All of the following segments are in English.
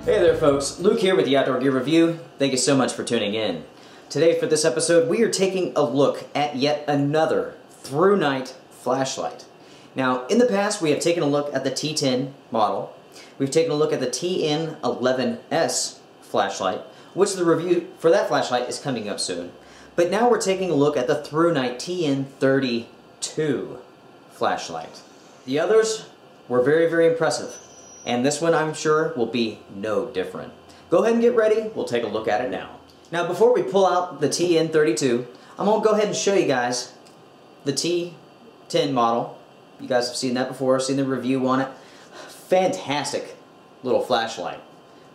Hey there folks, Luke here with the Outdoor Gear Review. Thank you so much for tuning in. Today for this episode we are taking a look at yet another ThruNite flashlight. Now in the past we have taken a look at the T10 model. We've taken a look at the TN11S flashlight, which the review for that flashlight is coming up soon. But now we're taking a look at the ThruNite TN32 flashlight. The others were very impressive. And this one, I'm sure, will be no different. Go ahead and get ready. We'll take a look at it now. Now, before we pull out the TN32, I'm going to go ahead and show you guys the T10 model. You guys have seen that before, seen the review on it. Fantastic little flashlight.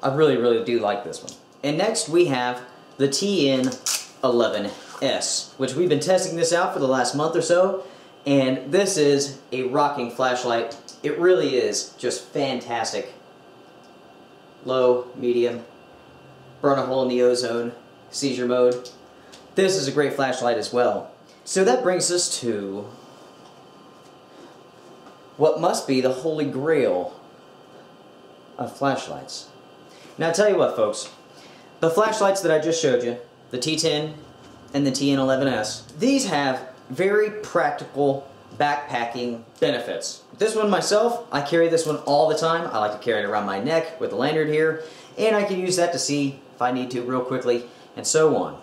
I really do like this one. And next, we have the TN11S, which we've been testing this out for the last month or so. And this is a rocking flashlight. It really is just fantastic. Low, medium, burn a hole in the ozone, seizure mode. This is a great flashlight as well. So that brings us to what must be the holy grail of flashlights. Now I'll tell you what folks, the flashlights that I just showed you, the T10 and the TN11S, these have very practical backpacking benefits. This one myself, I carry this one all the time. I like to carry it around my neck with the lanyard here, and I can use that to see if I need to real quickly, and so on.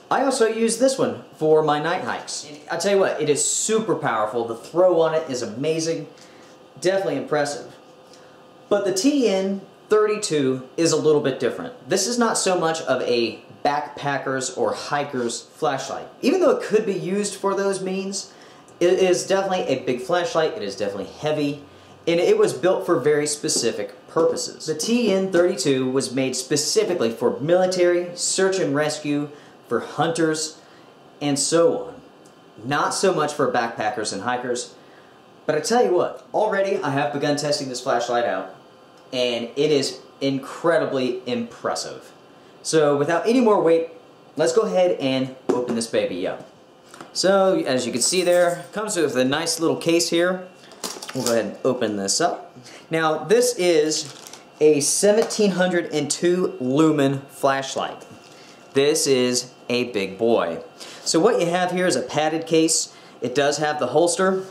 I also use this one for my night hikes. I tell you what, it is super powerful. The throw on it is amazing. Definitely impressive. But the TN32 is a little bit different. This is not so much of a backpackers or hikers flashlight. Even though it could be used for those means, it is definitely a big flashlight. It is definitely heavy, and it was built for very specific purposes. The TN32 was made specifically for military, search and rescue, for hunters, and so on. Not so much for backpackers and hikers, but I tell you what, already I have begun testing this flashlight out, and it is incredibly impressive. So without any more wait, let's go ahead and open this baby up. So as you can see there, it comes with a nice little case here. We'll go ahead and open this up. Now this is a 1702 lumen flashlight. This is a big boy. So what you have here is a padded case. It does have the holster,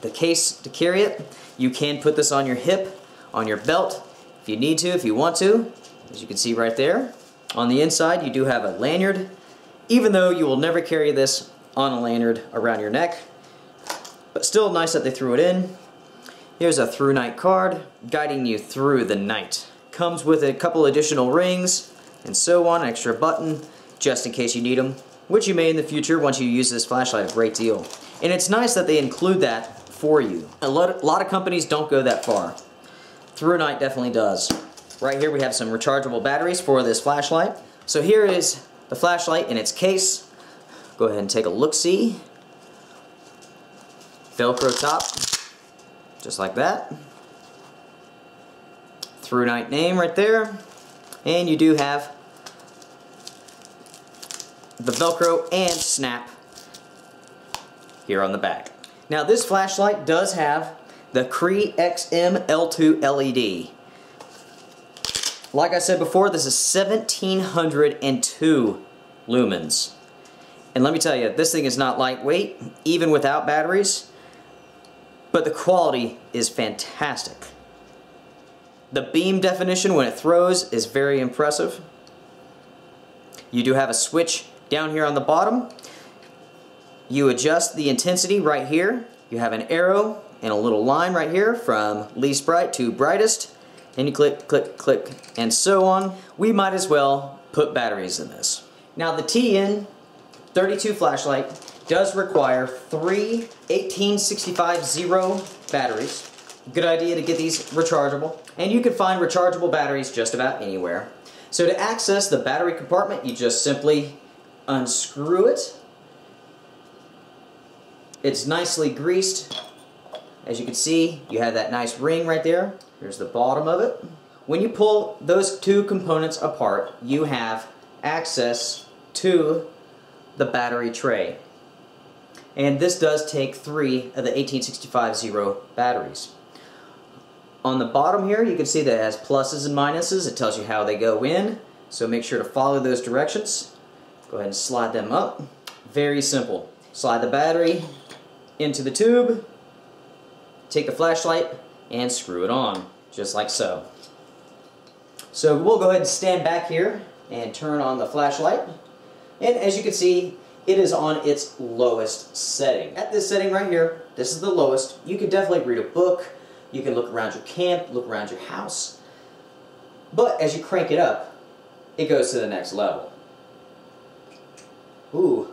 the case to carry it. You can put this on your hip, on your belt, if you need to, if you want to. As you can see right there. On the inside you do have a lanyard, even though you will never carry this on a lanyard around your neck. But still nice that they threw it in. Here's a ThruNite card guiding you through the night. Comes with a couple additional rings and so on, an extra button just in case you need them, which you may in the future once you use this flashlight a great deal. And it's nice that they include that for you. A lot of companies don't go that far. ThruNite definitely does. Right here we have some rechargeable batteries for this flashlight. So here is the flashlight in its case. Go ahead and take a look-see. Velcro top, just like that. ThruNite name right there. And you do have the Velcro and snap here on the back. Now this flashlight does have the Cree XM-L2 LED. Like I said before, this is 1702 lumens. And let me tell you, this thing is not lightweight, even without batteries, but the quality is fantastic. The beam definition when it throws is very impressive. You do have a switch down here on the bottom. You adjust the intensity right here. You have an arrow and a little line right here from least bright to brightest. And you click, click, click, and so on. We might as well put batteries in this. Now the TN32 flashlight does require 3 18650 batteries. Good idea to get these rechargeable. And you can find rechargeable batteries just about anywhere. So to access the battery compartment, you just simply unscrew it. It's nicely greased. As you can see, you have that nice ring right there. Here's the bottom of it. When you pull those two components apart, you have access to the battery tray. And this does take 3 of the 18650 batteries. On the bottom here, you can see that it has pluses and minuses. It tells you how they go in, so make sure to follow those directions. Go ahead and slide them up. Very simple. Slide the battery into the tube, take the flashlight, and screw it on, just like so. So we'll go ahead and stand back here and turn on the flashlight. And as you can see, it is on its lowest setting. At this setting right here, this is the lowest. You can definitely read a book, you can look around your camp, look around your house. But as you crank it up, it goes to the next level. Ooh,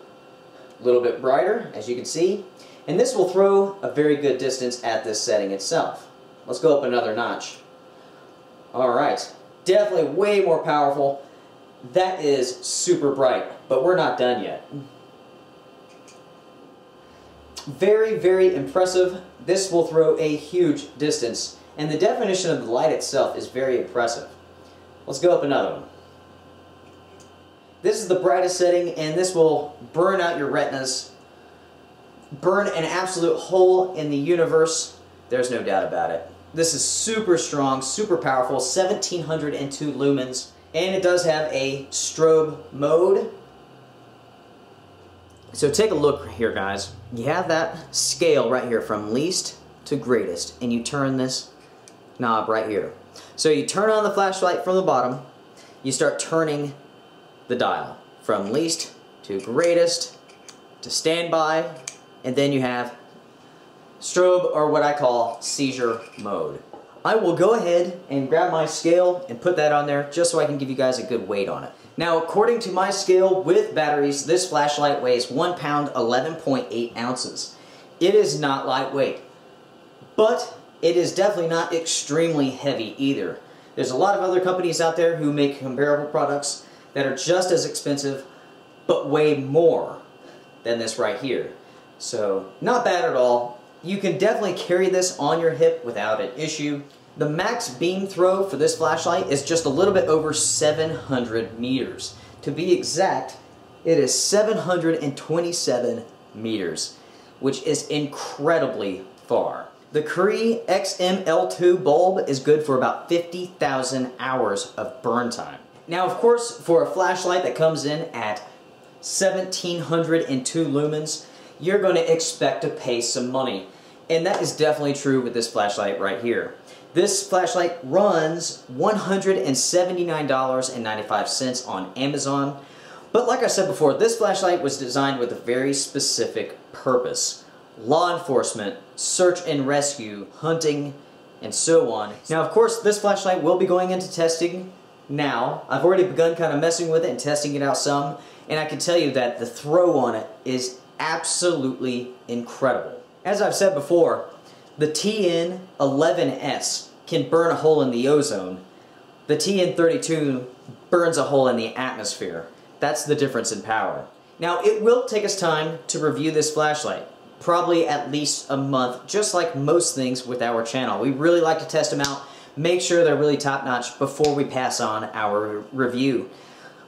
a little bit brighter, as you can see. And this will throw a very good distance at this setting itself. Let's go up another notch. Alright, definitely way more powerful. That is super bright, but we're not done yet. Very, very impressive. This will throw a huge distance, and the definition of the light itself is very impressive. Let's go up another one. This is the brightest setting, and this will burn out your retinas, burn an absolute hole in the universe. There's no doubt about it. This is super strong, super powerful, 1702 lumens, and it does have a strobe mode. So take a look here, guys. You have that scale right here from least to greatest, and you turn this knob right here. So you turn on the flashlight from the bottom, you start turning the dial from least to greatest to standby, and then you have strobe, or what I call seizure mode. I will go ahead and grab my scale and put that on there just so I can give you guys a good weight on it. Now, according to my scale with batteries, this flashlight weighs 1 pound 11.8 ounces. It is not lightweight, but it is definitely not extremely heavy either. There's a lot of other companies out there who make comparable products that are just as expensive, but weigh more than this right here. So, not bad at all. You can definitely carry this on your hip without an issue. The max beam throw for this flashlight is just a little bit over 700 meters. To be exact, it is 727 meters, which is incredibly far. The Cree XM-L2 bulb is good for about 50,000 hours of burn time. Now, of course, for a flashlight that comes in at 1702 lumens, you're going to expect to pay some money. And that is definitely true with this flashlight right here. This flashlight runs $179.95 on Amazon. But like I said before, this flashlight was designed with a very specific purpose. Law enforcement, search and rescue, hunting, and so on. Now, of course, this flashlight will be going into testing now. I've already begun kind of messing with it and testing it out some, and I can tell you that the throw on it is absolutely incredible. As I've said before, the TN11S can burn a hole in the ozone. The TN32 burns a hole in the atmosphere. That's the difference in power. Now, it will take us time to review this flashlight. Probably at least a month, just like most things with our channel. We really like to test them out, make sure they're really top-notch before we pass on our review.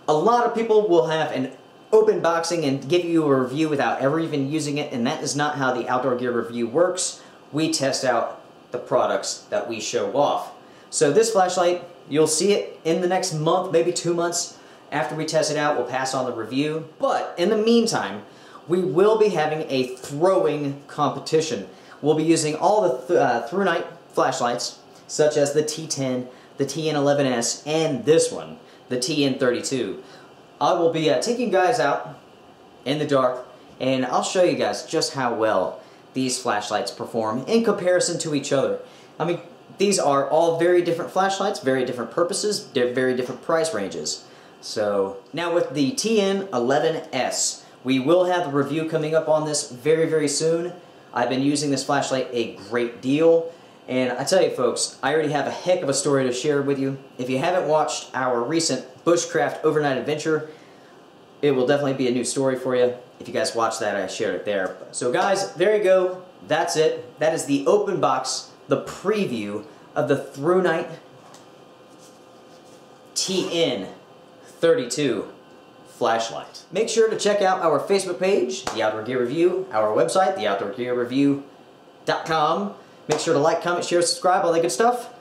A lot of people will have an open boxing and give you a review without ever even using it, and that is not how the Outdoor Gear Review works. We test out the products that we show off. So this flashlight, you'll see it in the next month, maybe 2 months. After we test it out, we'll pass on the review. But in the meantime, we will be having a throwing competition. We'll be using all the ThruNite flashlights, such as the T10, the TN11S, and this one, the TN32. I will be taking you guys out in the dark, and I'll show you guys just how well these flashlights perform in comparison to each other. I mean, these are all very different flashlights, very different purposes, very different price ranges. So, now with the TN11S, we will have a review coming up on this very soon. I've been using this flashlight a great deal, and I tell you folks, I already have a heck of a story to share with you. If you haven't watched our recent bushcraft overnight adventure, it will definitely be a new story for you. If you guys watched that, I shared it there. So guys, there you go. That's it. That is the open box, the preview of the ThruNite TN32 flashlight. Make sure to check out our Facebook page, The Outdoor Gear Review, our website, theoutdoorgearreview.com. Make sure to like, comment, share, subscribe, all that good stuff.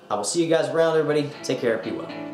I will see you guys around, everybody. Take care. Be well.